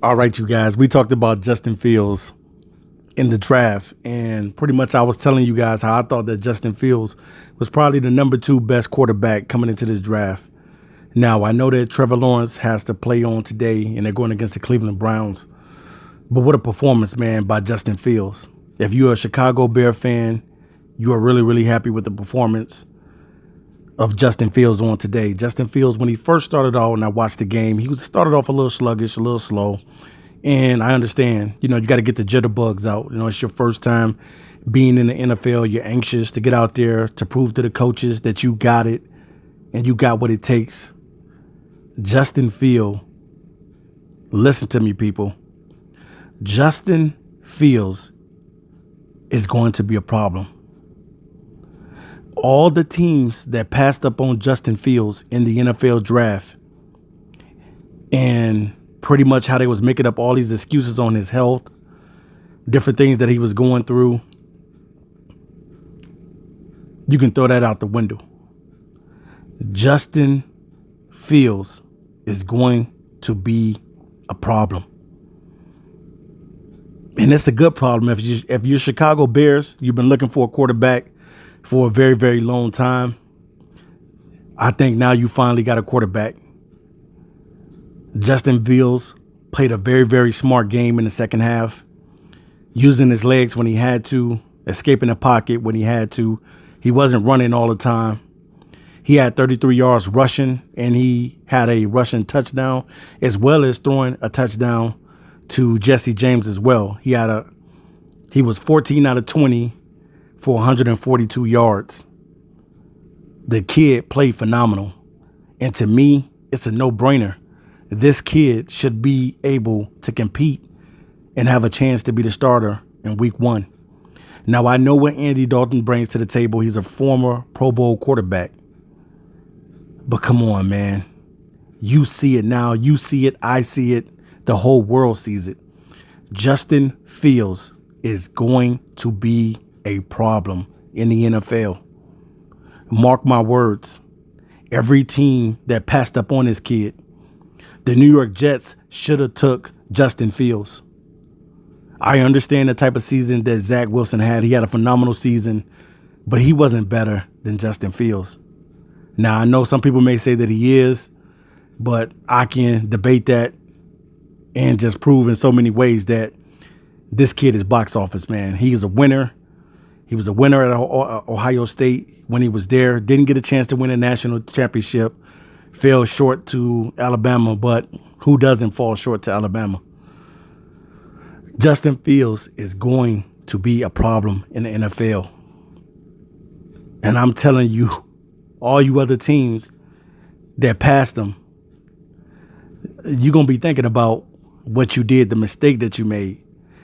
All right, you guys, we talked about Justin Fields in the draft, and pretty much I was telling you guys how I thought that Justin Fields was probably the number 2 best quarterback coming into this draft. Now, I know that Trevor Lawrence has to play on today, and they're going against the Cleveland Browns. But what a performance, man, by Justin Fields. If you're a Chicago Bear fan, you are really, really happy with the performance of Justin Fields on today. Justin Fields, when he first started out and I watched the game, he started off a little sluggish, a little slow. And I understand, you got to get the jitterbugs out. It's your first time being in the NFL. You're anxious to get out there to prove to the coaches that you got it and you got what it takes. Justin Fields, listen to me, people. Justin Fields is going to be a problem. All the teams that passed up on Justin Fields in the NFL draft and pretty much how they was making up all these excuses on his health, different things that he was going through, you can throw that out the window. Justin Fields is going to be a problem. And it's a good problem. If you're Chicago Bears, you've been looking for a quarterback for a very, very long time. I think now you finally got a quarterback. Justin Fields played a very, very smart game in the second half, using his legs when he had to, escaping the pocket when he had to. He wasn't running all the time. He had 33 yards rushing, and he had a rushing touchdown, as well as throwing a touchdown to Jesse James as well. He was 14 out of 20 for 142 yards. The kid played phenomenal. And to me, it's a no-brainer. This kid should be able to compete and have a chance to be the starter in week 1. Now, I know what Andy Dalton brings to the table. He's a former Pro Bowl quarterback. But come on, man. You see it now. You see it. I see it. The whole world sees it. Justin Fields is going to be a problem in the NFL. Mark my words. Every team that passed up on this kid, the New York Jets should have took Justin Fields. I understand the type of season that Zach Wilson had. He had a phenomenal season, but he wasn't better than Justin Fields. Now, I know some people may say that he is, but I can debate that and just prove in so many ways that this kid is box office, man. He is a winner. He was a winner at Ohio State when he was there. Didn't get a chance to win a national championship. Fell short to Alabama, but who doesn't fall short to Alabama? Justin Fields is going to be a problem in the NFL. And I'm telling you, all you other teams that passed him, you're going to be thinking about what you did, the mistake that you made.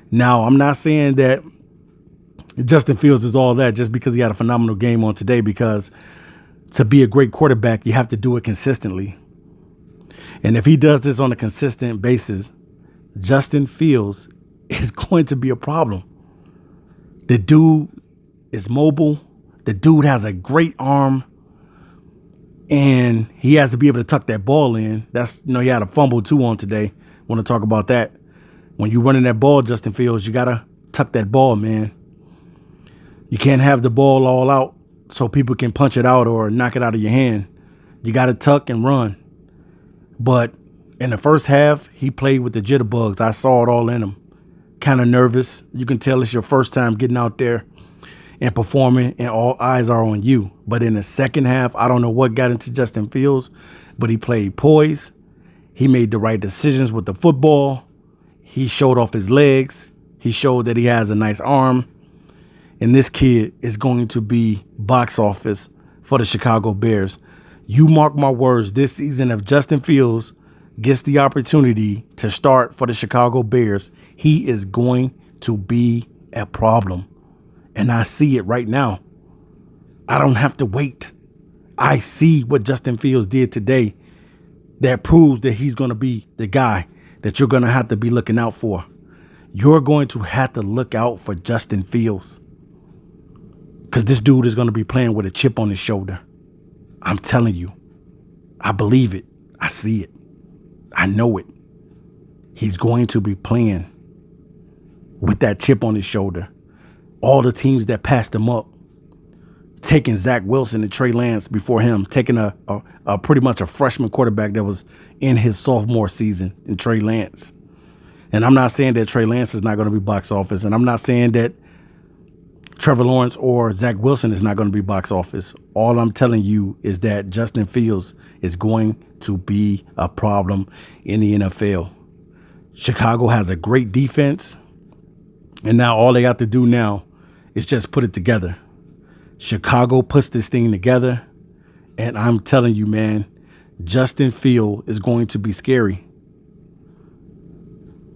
Now, I'm not saying that Justin Fields is all that just because he had a phenomenal game on today, because to be a great quarterback, you have to do it consistently. And if he does this on a consistent basis, Justin Fields is going to be a problem. The dude is mobile. The dude has a great arm. And he has to be able to tuck that ball in. He had a fumble too on today. Want to talk about that. When you're running that ball, Justin Fields, you got to tuck that ball, man. You can't have the ball all out so people can punch it out or knock it out of your hand. You got to tuck and run. But in the first half, he played with the jitterbugs. I saw it all in him. Kind of nervous. You can tell it's your first time getting out there and performing, and all eyes are on you. But in the second half, I don't know what got into Justin Fields, but he played poise. He made the right decisions with the football. He showed off his legs. He showed that he has a nice arm. And this kid is going to be box office for the Chicago Bears. You mark my words, this season, if Justin Fields gets the opportunity to start for the Chicago Bears, he is going to be a problem. And I see it right now. I don't have to wait. I see what Justin Fields did today that proves that he's going to be the guy that you're going to have to be looking out for. You're going to have to look out for Justin Fields, because this dude is going to be playing with a chip on his shoulder. I'm telling you. I believe it. I see it. I know it. he's going to be playing with that chip on his shoulder. All the teams that passed him up, taking Zach Wilson and Trey Lance before him, taking a pretty much a freshman quarterback that was in his sophomore season in Trey Lance. And I'm not saying that Trey Lance is not going to be box office, and I'm not saying that Trevor Lawrence or Zach Wilson is not going to be box office. All I'm telling you is that Justin Fields is going to be a problem in the NFL. Chicago has a great defense, and now all they got to do now is just put it together. Chicago puts this thing together, and I'm telling you, man, Justin Fields is going to be scary.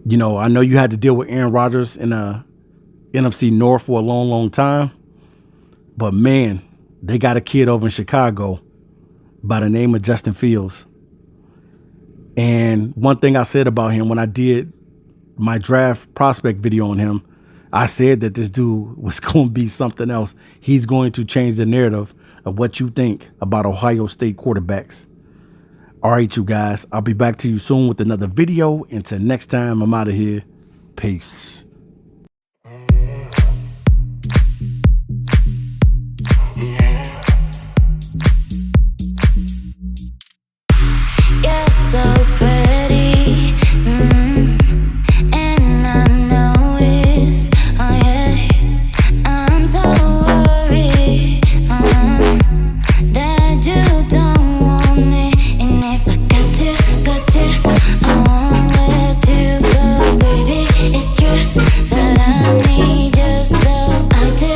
You know, I know you had to deal with Aaron Rodgers in a NFC North for a long, long time. But, man, they got a kid over in Chicago by the name of Justin Fields. And one thing I said about him when I did my draft prospect video on him, I said that this dude was going to be something else. He's going to change the narrative of what you think about Ohio State quarterbacks. All right, you guys, I'll be back to you soon with another video. Until next time, I'm out of here. Peace.